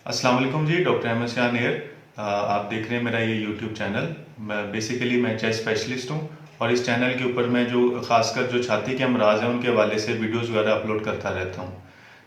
अस्सलाम वालेकुम जी, डॉक्टर अहमद शान हेयर। आप देख रहे हैं मेरा ये यूट्यूब चैनल। मैं चेस्ट स्पेशलिस्ट हूँ और इस चैनल के ऊपर मैं जो खासकर जो छाती के अमराज हैं उनके हवाले से वीडियोस वगैरह अपलोड करता रहता हूँ।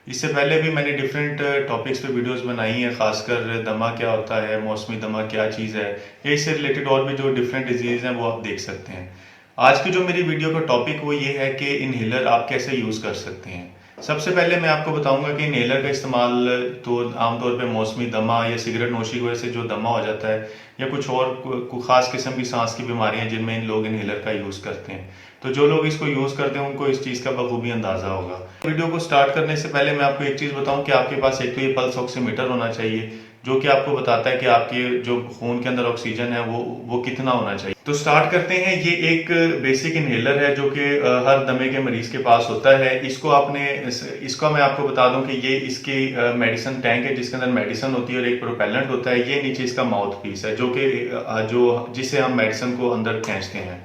इससे पहले भी मैंने डिफरेंट टॉपिक्स पे वीडियोस बनाई हैं, खासकर दमा क्या होता है, मौसमी दमा क्या चीज़ है, या इससे रिलेटेड और भी जो डिफरेंट डिजीज़ हैं वो आप देख सकते हैं। आज की जो मेरी वीडियो का टॉपिक वो ये है कि इन्हेलर आप कैसे यूज़ कर सकते हैं। सबसे पहले मैं आपको बताऊंगा कि इन्हेलर का इस्तेमाल तो आमतौर पे मौसमी दमा या सिगरेट नोशी की वजह से जो दमा हो जाता है, या कुछ और खास किस्म की सांस की बीमारियां जिनमें इन लोग इन्हेलर का यूज़ करते हैं। तो जो लोग इसको यूज़ करते हैं उनको इस चीज़ का बखूबी अंदाज़ा होगा। वीडियो को स्टार्ट करने से पहले मैं आपको एक चीज़ बताऊं कि आपके पास एक तो ये पल्स ऑक्सीमीटर होना चाहिए, जो कि आपको बताता है कि आपके जो खून के अंदर ऑक्सीजन है वो कितना होना चाहिए। तो स्टार्ट करते हैं। ये एक बेसिक इन्हेलर है जो कि हर दमे के मरीज के पास होता है। इसका मैं आपको बता दूं कि ये इसकी मेडिसिन टैंक है जिसके अंदर मेडिसिन होती है और एक प्रोपेलेंट होता है। ये नीचे इसका माउथ पीस है जो जिसे हम मेडिसिन को अंदर खींचते हैं।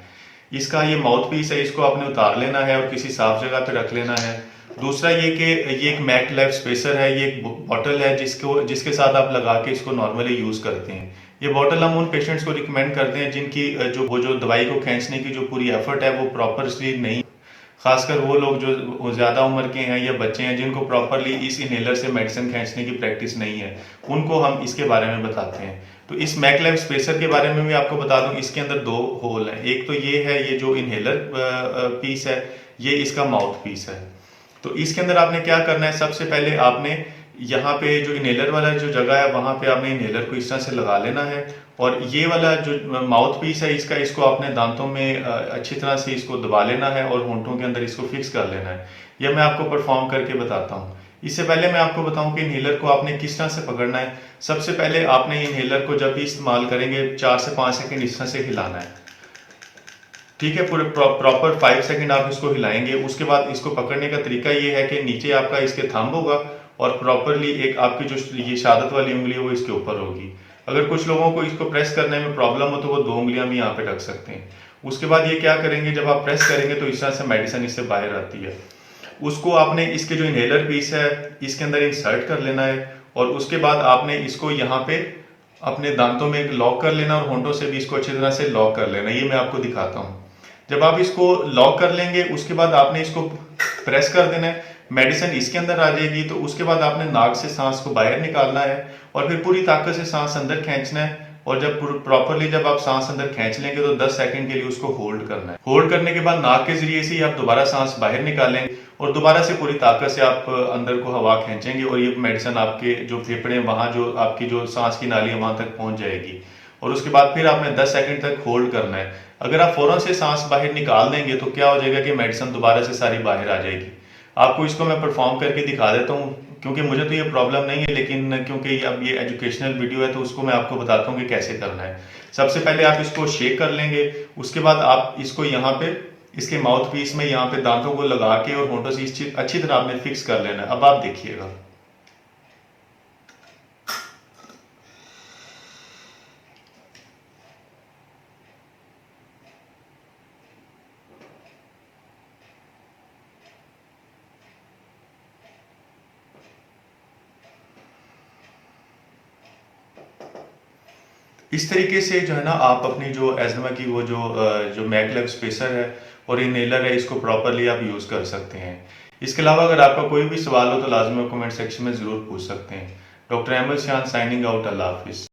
इसका ये माउथ पीस है, इसको आपने उतार लेना है और किसी साफ जगह पे रख लेना है। दूसरा ये कि ये एक मैक लाइफ स्पेसर है, ये एक बॉटल है जिसके साथ आप लगा के इसको नॉर्मली यूज करते हैं। ये बॉटल हम उन पेशेंट्स को रिकमेंड करते हैं जिनकी जो दवाई को खींचने की जो पूरी एफर्ट है वो प्रॉपरली नहीं, खासकर वो लोग जो ज़्यादा उम्र के हैं या बच्चे हैं जिनको प्रॉपरली इस इनहेलर से मेडिसिन खींचने की प्रैक्टिस नहीं है, उनको हम इसके बारे में बताते हैं। तो इस मैक लाइफ स्पेसर के बारे में भी आपको बता दूं, इसके अंदर दो होल हैं। एक तो ये है, ये जो इनहेलर पीस है, ये इसका माउथ पीस है। तो इसके अंदर आपने क्या करना है, सबसे पहले आपने यहाँ पे जो इनहेलर वाला जो जगह है वहां पे आपने इनहेलर को इस तरह से लगा लेना है, और ये वाला जो माउथ पीस है इसको आपने दांतों में अच्छी तरह से इसको दबा लेना है और होंठों के अंदर इसको फिक्स कर लेना है। यह मैं आपको परफॉर्म करके बताता हूँ। इससे पहले मैं आपको बताऊं कि इनहेलर को आपने किस तरह से पकड़ना है। सबसे पहले आपने इनहेलर को जब भी इस्तेमाल करेंगे 4 से 5 सेकंड इस तरह से हिलाना है, ठीक है। पूरे प्रॉपर 5 सेकंड आप इसको हिलाएंगे। उसके बाद इसको पकड़ने का तरीका ये है कि नीचे आपका इसके थंब होगा और प्रॉपरली एक आपकी जो ये शहादत वाली उंगली है वो इसके ऊपर होगी। अगर कुछ लोगों को इसको प्रेस करने में प्रॉब्लम हो तो वो 2 उंगलियां भी यहाँ पे रख सकते हैं। उसके बाद ये क्या करेंगे, जब आप प्रेस करेंगे तो इस तरह से मेडिसिन इससे बाहर आती है। उसको आपने इसके जो इनहेलर पीस है इसके अंदर इंसर्ट कर लेना है, और उसके बाद आपने इसको यहाँ पे अपने दांतों में लॉक कर लेना और होंठों से भी इसको अच्छी तरह से लॉक कर लेना। ये मैं आपको दिखाता हूँ। जब आप इसको लॉक कर लेंगे उसके बाद आपने इसको प्रेस कर देना है, मेडिसिन इसके अंदर आ जाएगी। तो उसके बाद आपने नाक से सांस को बाहर निकालना है और फिर पूरी ताकत से सांस अंदर खींचना है। और जब प्रॉपरली जब आप सांस अंदर खींच लेंगे तो 10 सेकंड के लिए उसको होल्ड करना है। होल्ड करने के बाद नाक के जरिए से ही आप दोबारा सांस बाहर निकालेंगे और दोबारा से पूरी ताकत से आप अंदर को हवा खींचेंगे और ये मेडिसिन आपके जो फेफड़े वहां जो आपकी जो सांस की नाली है वहां तक पहुंच जाएगी। और उसके बाद फिर आपने 10 सेकंड तक होल्ड करना है। अगर आप फौरन से सांस बाहर निकाल देंगे तो क्या हो जाएगा कि मेडिसिन दोबारा से सारी बाहर आ जाएगी। आपको इसको मैं परफॉर्म करके दिखा देता हूँ, क्योंकि मुझे तो ये प्रॉब्लम नहीं है, लेकिन क्योंकि अब ये एजुकेशनल वीडियो है तो उसको मैं आपको बताता हूँ कि कैसे करना है। सबसे पहले आप इसको शेक कर लेंगे। उसके बाद आप इसको यहाँ पे इसके माउथ पीस में यहाँ पे दांतों को लगा के और होंठों से अच्छी तरह आपने फिक्स कर लेना है। अब आप देखिएगा। इस तरीके से जो है ना, आप अपनी जो एजमा की वो जो मैगलेब स्पेसर है और इनहेलर है इसको प्रॉपरली आप यूज़ कर सकते हैं। इसके अलावा अगर आपका कोई भी सवाल हो तो लाजमी कमेंट सेक्शन में ज़रूर पूछ सकते हैं। डॉक्टर अहमद शान साइनिंग आउट। अल्लाह हाफिज़।